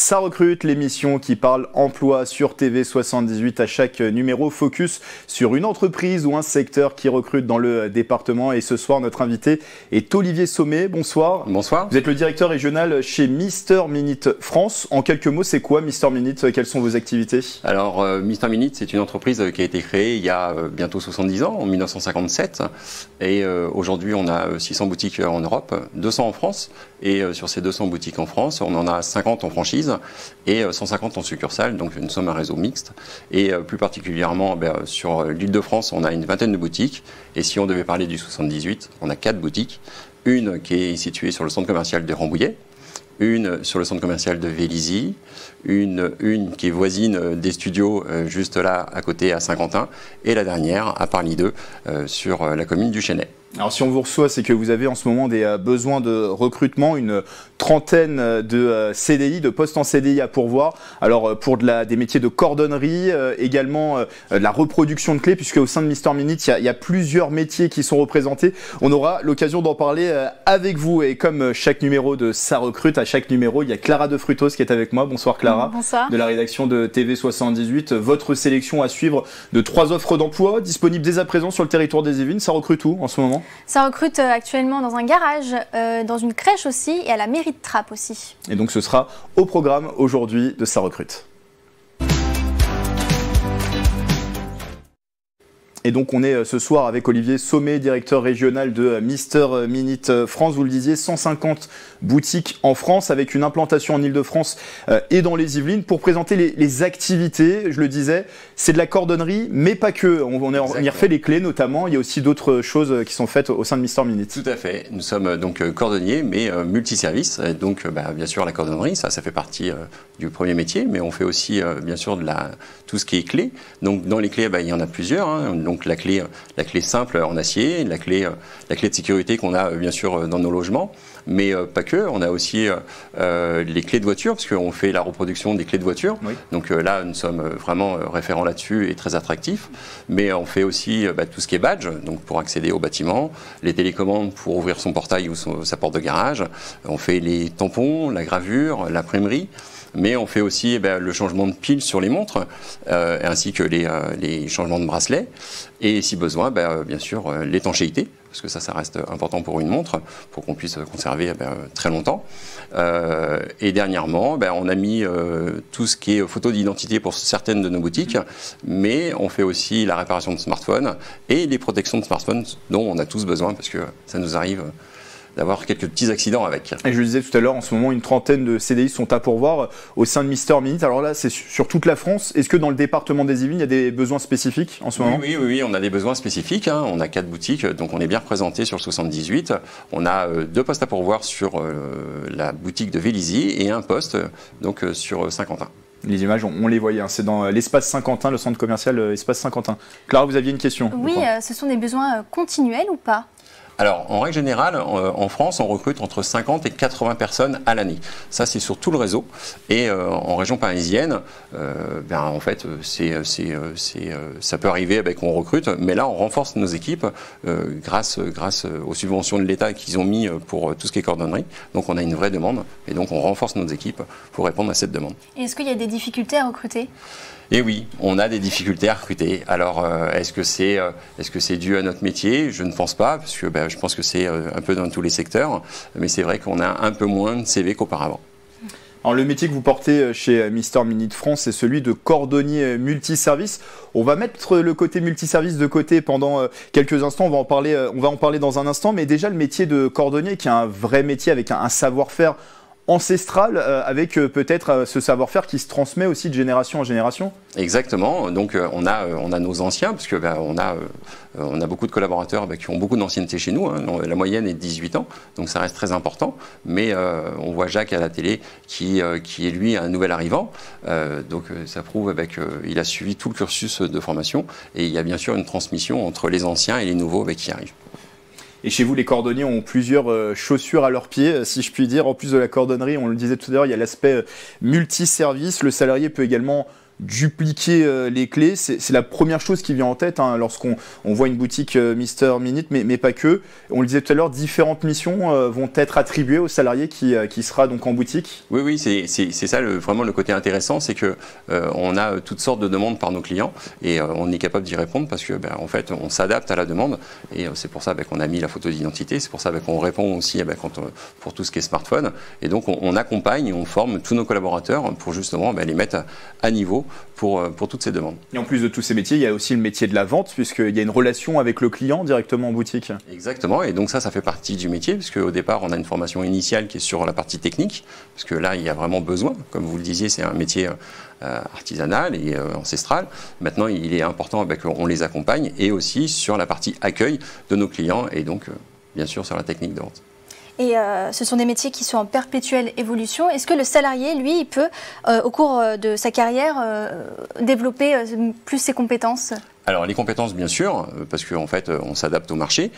Ça recrute, l'émission qui parle emploi sur TV78 à chaque numéro, focus sur une entreprise ou un secteur qui recrute dans le département. Et ce soir, notre invité est Olivier Sommet. Bonsoir. Bonsoir. Vous êtes le directeur régional chez Mister Minute France. En quelques mots, c'est quoi Mister Minute? Quelles sont vos activités? Alors, Mister Minute, c'est une entreprise qui a été créée il y a bientôt 70 ans, en 1957. Et aujourd'hui, on a 600 boutiques en Europe, 200 en France. Et sur ces 200 boutiques en France, on en a 50 en franchise et 150 en succursale. Donc, nous sommes un réseau mixte. Et plus particulièrement, sur l'Île-de-France, on a une vingtaine de boutiques. Et si on devait parler du 78, on a 4 boutiques. Une qui est située sur le centre commercial de Rambouillet, une sur le centre commercial de Vélizy, une qui est voisine des studios juste là à côté à Saint-Quentin, et la dernière à Parly 2 sur la commune du Chesnay. Alors si on vous reçoit, c'est que vous avez en ce moment des besoins de recrutement, une trentaine de CDI, de postes en CDI à pourvoir. Alors pour des métiers de cordonnerie, également de la reproduction de clés, puisque au sein de Mister Minute, il y a plusieurs métiers qui sont représentés. On aura l'occasion d'en parler avec vous. Et comme chaque numéro de Ça recrute, à chaque numéro, il y a Clara de Frutos qui est avec moi. Bonsoir Clara. Bonsoir. De la rédaction de TV78. Votre sélection à suivre de 3 offres d'emploi disponibles dès à présent sur le territoire des Yvelines. Ça recrute où en ce moment? Ça recrute actuellement dans un garage, dans une crèche aussi et à la mairie de Trappes aussi. Et donc ce sera au programme aujourd'hui de Ça recrute. Et donc on est ce soir avec Olivier Sommet, directeur régional de Mister Minute France. Vous le disiez, 150 boutiques en France avec une implantation en Ile-de-France et dans les Yvelines. Pour présenter les activités, je le disais, c'est de la cordonnerie, mais pas que. On y refait les clés notamment. Il y a aussi d'autres choses qui sont faites au sein de Mister Minute. Tout à fait. Nous sommes donc cordonniers, mais multiservices. Donc bien sûr la cordonnerie, ça fait partie du premier métier, mais on fait aussi bien sûr tout ce qui est clés. Donc dans les clés, il y en a plusieurs. Donc la clé simple en acier, la clé de sécurité qu'on a bien sûr dans nos logements, mais pas que. On a aussi les clés de voiture, parce qu'on fait la reproduction des clés de voiture. Oui. Donc là, nous sommes vraiment référents là-dessus et très attractifs. Mais on fait aussi tout ce qui est badge, donc pour accéder au bâtiment, les télécommandes pour ouvrir son portail ou sa porte de garage. On fait les tampons, la gravure, l'imprimerie. Mais on fait aussi le changement de pile sur les montres, ainsi que les changements de bracelets. Et si besoin, bien sûr, l'étanchéité, parce que ça reste important pour une montre, pour qu'on puisse conserver très longtemps. Et dernièrement, on a mis tout ce qui est photo d'identité pour certaines de nos boutiques, mais on fait aussi la réparation de smartphones et les protections de smartphones dont on a tous besoin, parce que ça nous arrive d'avoir quelques petits accidents avec. Et je le disais tout à l'heure, en ce moment, une trentaine de CDI sont à pourvoir au sein de Mister Minute. Alors là, c'est sur toute la France. Est-ce que dans le département des Yvelines, il y a des besoins spécifiques en ce moment? Oui, on a des besoins spécifiques. On a 4 boutiques, donc on est bien représenté sur le 78. On a 2 postes à pourvoir sur la boutique de Vélizy et un poste donc, sur Saint-Quentin. Les images, on les voyait, c'est dans l'espace Saint-Quentin, le centre commercial espace Saint-Quentin. Clara, vous aviez une question? Oui, ce sont des besoins continuels ou pas? Alors, en règle générale, en France, on recrute entre 50 et 80 personnes à l'année. Ça, c'est sur tout le réseau. Et en région parisienne, en fait, ça peut arriver qu'on recrute, mais là, on renforce nos équipes grâce aux subventions de l'État qu'ils ont mis pour tout ce qui est cordonnerie. Donc, on a une vraie demande, et donc on renforce nos équipes pour répondre à cette demande. Est-ce qu'il y a des difficultés à recruter ? Et oui, on a des difficultés à recruter. Alors, est-ce que c'est dû à notre métier? Je ne pense pas, parce que je pense que c'est un peu dans tous les secteurs, mais c'est vrai qu'on a un peu moins de CV qu'auparavant. Alors, le métier que vous portez chez Mister Minute France, c'est celui de cordonnier multiservice. On va mettre le côté multiservice de côté pendant quelques instants. On va en parler dans un instant. Mais déjà, le métier de cordonnier, qui est un vrai métier avec un savoir-faire ancestral, avec peut-être ce savoir-faire qui se transmet aussi de génération en génération. Exactement. Donc on a nos anciens, parce que on a beaucoup de collaborateurs qui ont beaucoup d'ancienneté chez nous. La moyenne est de 18 ans, donc ça reste très important. Mais on voit Jacques à la télé qui est lui un nouvel arrivant. Donc ça prouve qu'il a suivi tout le cursus de formation, et il y a bien sûr une transmission entre les anciens et les nouveaux qui arrivent. Et chez vous, les cordonniers ont plusieurs chaussures à leurs pieds, si je puis dire. En plus de la cordonnerie, on le disait tout à l'heure, il y a l'aspect multiservice. Le salarié peut également dupliquer les clés. C'est la première chose qui vient en tête lorsqu'on voit une boutique Mr Minute, mais pas que. On le disait tout à l'heure, différentes missions vont être attribuées aux salariés qui sera donc en boutique. Oui, c'est ça vraiment le côté intéressant, c'est que on a toutes sortes de demandes par nos clients et on est capable d'y répondre parce que en fait on s'adapte à la demande et c'est pour ça qu'on a mis la photo d'identité, c'est pour ça qu'on répond aussi pour tout ce qui est smartphone et donc on accompagne et on forme tous nos collaborateurs pour justement les mettre à niveau pour toutes ces demandes. Et en plus de tous ces métiers, il y a aussi le métier de la vente puisqu'il y a une relation avec le client directement en boutique. Exactement, et donc ça fait partie du métier puisque au départ on a une formation initiale qui est sur la partie technique parce que là il y a vraiment besoin, comme vous le disiez, c'est un métier artisanal et ancestral. Maintenant il est important qu'on les accompagne et aussi sur la partie accueil de nos clients et donc bien sûr sur la technique de vente. Et ce sont des métiers qui sont en perpétuelle évolution. Est-ce que le salarié, lui, il peut, au cours de sa carrière, développer plus ses compétences ? Alors les compétences bien sûr, parce qu'en fait on s'adapte au marché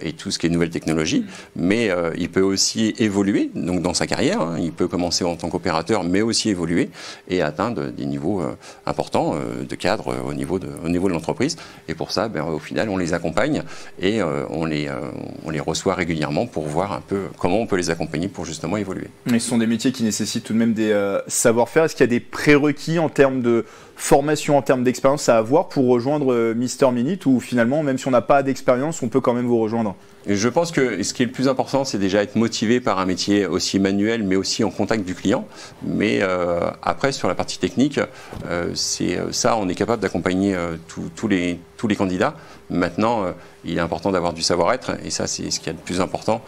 et tout ce qui est nouvelles technologies, mais il peut aussi évoluer donc dans sa carrière, il peut commencer en tant qu'opérateur mais aussi évoluer et atteindre des niveaux importants de cadre au niveau de l'entreprise et pour ça au final on les accompagne et on les reçoit régulièrement pour voir un peu comment on peut les accompagner pour justement évoluer. Mais ce sont des métiers qui nécessitent tout de même des savoir-faire. Est-ce qu'il y a des prérequis en termes de formation, en termes d'expérience à avoir pour rejoindre Mr Minute ou finalement, même si on n'a pas d'expérience, on peut quand même vous rejoindre? Et je pense que ce qui est le plus important, c'est déjà être motivé par un métier aussi manuel, mais aussi en contact du client. Mais après, sur la partie technique, c'est ça, on est capable d'accompagner tous les candidats. Maintenant, il est important d'avoir du savoir-être, et ça, c'est ce qui est le plus important.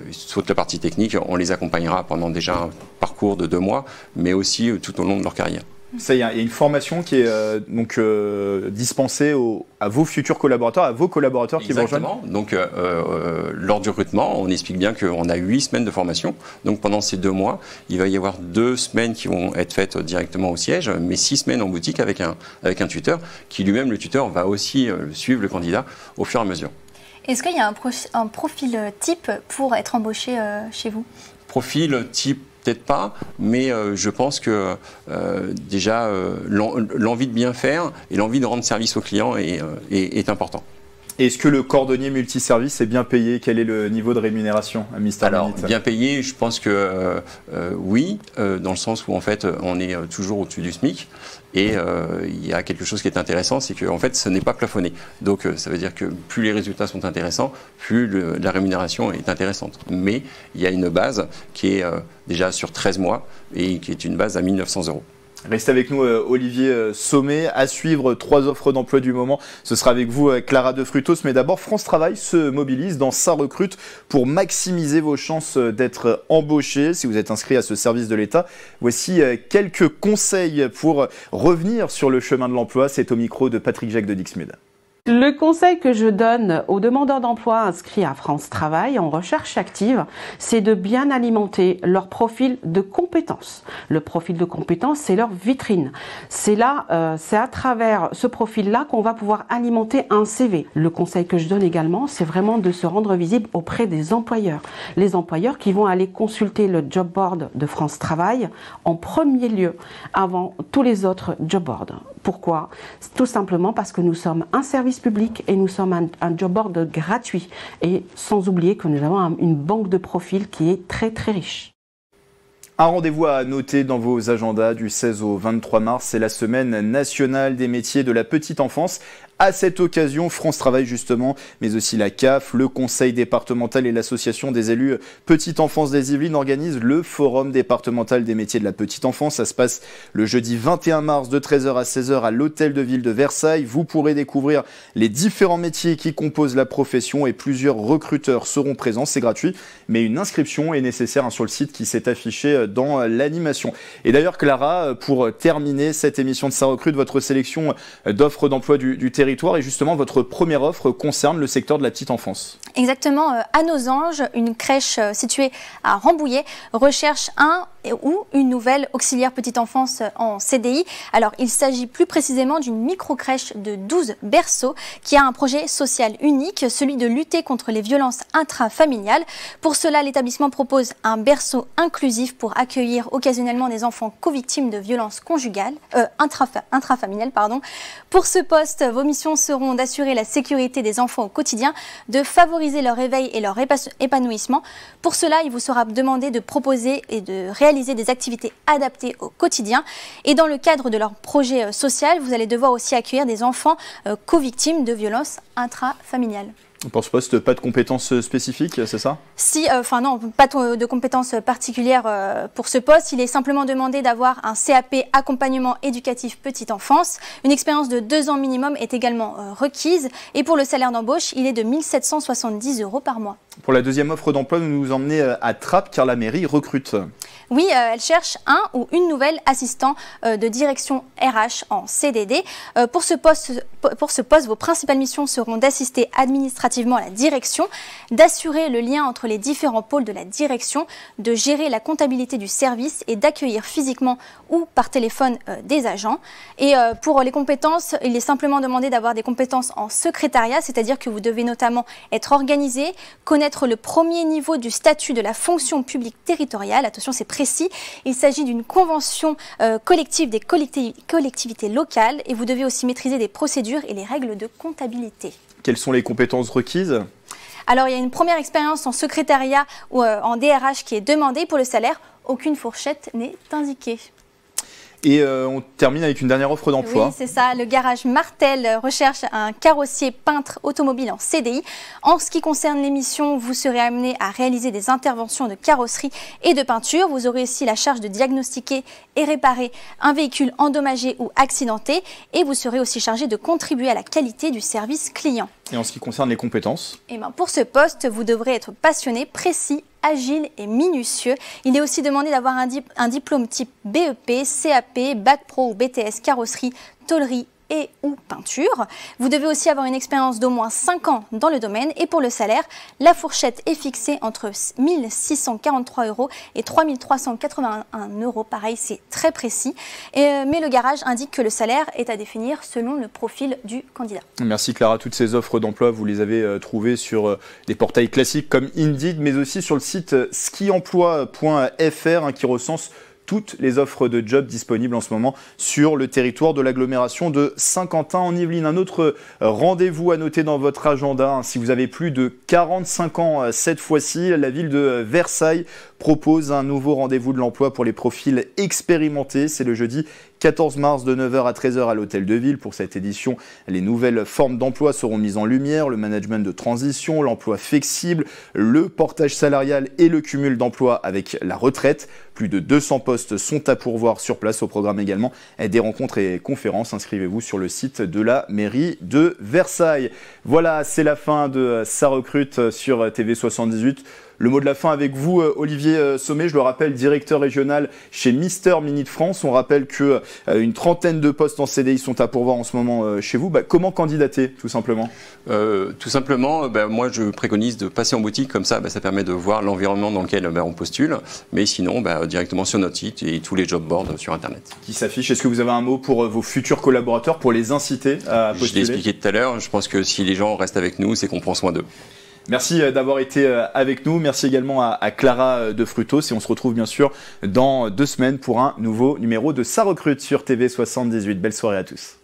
Sur la partie technique, on les accompagnera pendant déjà un parcours de 2 mois, mais aussi tout au long de leur carrière. Ça, il y a une formation qui est dispensée à vos futurs collaborateurs, à vos collaborateurs qui vous rejoignent. Exactement. Donc, lors du recrutement, on explique bien qu'on a 8 semaines de formation. Donc, pendant ces 2 mois, il va y avoir 2 semaines qui vont être faites directement au siège, mais 6 semaines en boutique avec un tuteur qui lui-même, le tuteur, va aussi suivre le candidat au fur et à mesure. Est-ce qu'il y a un profil type pour être embauché chez vous? Profil type peut-être pas, mais je pense que déjà l'envie de bien faire et l'envie de rendre service au client est important. Est-ce que le cordonnier multiservice est bien payé? Quel est le niveau de rémunération à Mr Minute? Alors, bien payé, je pense que oui, dans le sens où en fait on est toujours au-dessus du SMIC. Et il y a quelque chose qui est intéressant, c'est que en fait, ce n'est pas plafonné. Donc, ça veut dire que plus les résultats sont intéressants, plus la rémunération est intéressante. Mais il y a une base qui est déjà sur 13 mois et qui est une base à 1 900 €. Restez avec nous, Olivier Sommet. À suivre, 3 offres d'emploi du moment. Ce sera avec vous, Clara De Frutos. Mais d'abord, France Travail se mobilise dans sa recrute pour maximiser vos chances d'être embauché. Si vous êtes inscrit à ce service de l'État, voici quelques conseils pour revenir sur le chemin de l'emploi. C'est au micro de Patrick Jacques de Dixmude. Le conseil que je donne aux demandeurs d'emploi inscrits à France Travail en recherche active, c'est de bien alimenter leur profil de compétences. Le profil de compétences, c'est leur vitrine. C'est là, c'est à travers ce profil-là qu'on va pouvoir alimenter un CV. Le conseil que je donne également, c'est vraiment de se rendre visible auprès des employeurs. Les employeurs qui vont aller consulter le job board de France Travail en premier lieu, avant tous les autres job boards. Pourquoi? Tout simplement parce que nous sommes un service public et nous sommes un job board gratuit. Et sans oublier que nous avons une banque de profils qui est très très riche. Un rendez-vous à noter dans vos agendas du 16 au 23 mars, c'est la semaine nationale des métiers de la petite enfance. À cette occasion, France Travail justement, mais aussi la CAF, le Conseil départemental et l'association des élus Petite Enfance des Yvelines organisent le Forum départemental des métiers de la petite enfance. Ça se passe le jeudi 21 mars de 13h à 16h à l'Hôtel de Ville de Versailles. Vous pourrez découvrir les différents métiers qui composent la profession et plusieurs recruteurs seront présents. C'est gratuit, mais une inscription est nécessaire sur le site qui s'est affiché dans l'animation. Et d'ailleurs, Clara, pour terminer cette émission de Sa Recrute, votre sélection d'offres d'emploi du territoire et justement votre première offre concerne le secteur de la petite enfance. Exactement, à Nos Anges, une crèche située à Rambouillet recherche un ou une nouvelle auxiliaire petite enfance en CDI. Alors, il s'agit plus précisément d'une micro-crèche de 12 berceaux qui a un projet social unique, celui de lutter contre les violences intrafamiliales. Pour cela, l'établissement propose un berceau inclusif pour accueillir occasionnellement des enfants co-victimes de violences conjugales, intrafamiliales. Pour ce poste, vos missions seront d'assurer la sécurité des enfants au quotidien, de favoriser leur éveil et leur épanouissement. Pour cela, il vous sera demandé de proposer et de réaliser des activités adaptées au quotidien. Et dans le cadre de leur projet social, vous allez devoir aussi accueillir des enfants co-victimes de violences intrafamiliales. Pour ce poste, pas de compétences spécifiques, c'est ça? Si, non, pas de compétences particulières pour ce poste. Il est simplement demandé d'avoir un CAP accompagnement éducatif petite enfance. Une expérience de 2 ans minimum est également requise. Et pour le salaire d'embauche, il est de 1 770 € par mois. Pour la deuxième offre d'emploi, vous nous emmenez à Trappes car la mairie recrute. Oui, elle cherche un ou une nouvelle assistant de direction RH en CDD. Pour ce poste, vos principales missions seront d'assister administrativement à la direction, d'assurer le lien entre les différents pôles de la direction, de gérer la comptabilité du service et d'accueillir physiquement ou par téléphone des agents. Et pour les compétences, il est simplement demandé d'avoir des compétences en secrétariat, c'est-à-dire que vous devez notamment être organisé, connaître le premier niveau du statut de la fonction publique territoriale. Attention, c'est précis. Il s'agit d'une convention collective des collectivités locales et vous devez aussi maîtriser des procédures et les règles de comptabilité. Quelles sont les compétences requises ? Alors, il y a une première expérience en secrétariat ou en DRH qui est demandée. Pour le salaire, aucune fourchette n'est indiquée. Et on termine avec une dernière offre d'emploi. Oui, c'est ça. Le garage Martel recherche un carrossier peintre automobile en CDI. En ce qui concerne les missions, vous serez amené à réaliser des interventions de carrosserie et de peinture. Vous aurez aussi la charge de diagnostiquer et réparer un véhicule endommagé ou accidenté. Et vous serez aussi chargé de contribuer à la qualité du service client. Et en ce qui concerne les compétences ? Pour ce poste, vous devrez être passionné, précis, agile et minutieux. Il est aussi demandé d'avoir un diplôme type BEP, CAP, Bac Pro ou BTS carrosserie, tôlerie et ou peinture. Vous devez aussi avoir une expérience d'au moins 5 ans dans le domaine. Et pour le salaire, la fourchette est fixée entre 1 643 € et 3 381 €. Pareil, c'est très précis. Mais le garage indique que le salaire est à définir selon le profil du candidat. Merci Clara. Toutes ces offres d'emploi, vous les avez trouvées sur des portails classiques comme Indeed, mais aussi sur le site skiemploi.fr qui recense toutes les offres de job disponibles en ce moment sur le territoire de l'agglomération de Saint-Quentin en Yvelines. Un autre rendez-vous à noter dans votre agenda, si vous avez plus de 45 ans cette fois-ci, la ville de Versailles propose un nouveau rendez-vous de l'emploi pour les profils expérimentés. C'est le jeudi 14 mars de 9h à 13h à l'Hôtel de Ville. Pour cette édition, les nouvelles formes d'emploi seront mises en lumière, le management de transition, l'emploi flexible, le portage salarial et le cumul d'emploi avec la retraite. Plus de 200 postes sont à pourvoir sur place. Au programme également des rencontres et conférences. Inscrivez-vous sur le site de la mairie de Versailles. Voilà, c'est la fin de Ça recrute sur TV78. Le mot de la fin avec vous, Olivier Sommet, je le rappelle, directeur régional chez Mister Minute France. On rappelle qu'une trentaine de postes en CDI sont à pourvoir en ce moment chez vous. Comment candidater, tout simplement ? Tout simplement, moi je préconise de passer en boutique, comme ça, ça permet de voir l'environnement dans lequel on postule. Mais sinon, directement sur notre site et tous les job boards sur Internet. Qui s'affichent. Est-ce que vous avez un mot pour vos futurs collaborateurs, pour les inciter à postuler ? Je l'ai expliqué tout à l'heure, je pense que si les gens restent avec nous, c'est qu'on prend soin d'eux. Merci d'avoir été avec nous. Merci également à Clara de Frutos. Et on se retrouve bien sûr dans 2 semaines pour un nouveau numéro de Ça recrute sur TV78. Belle soirée à tous.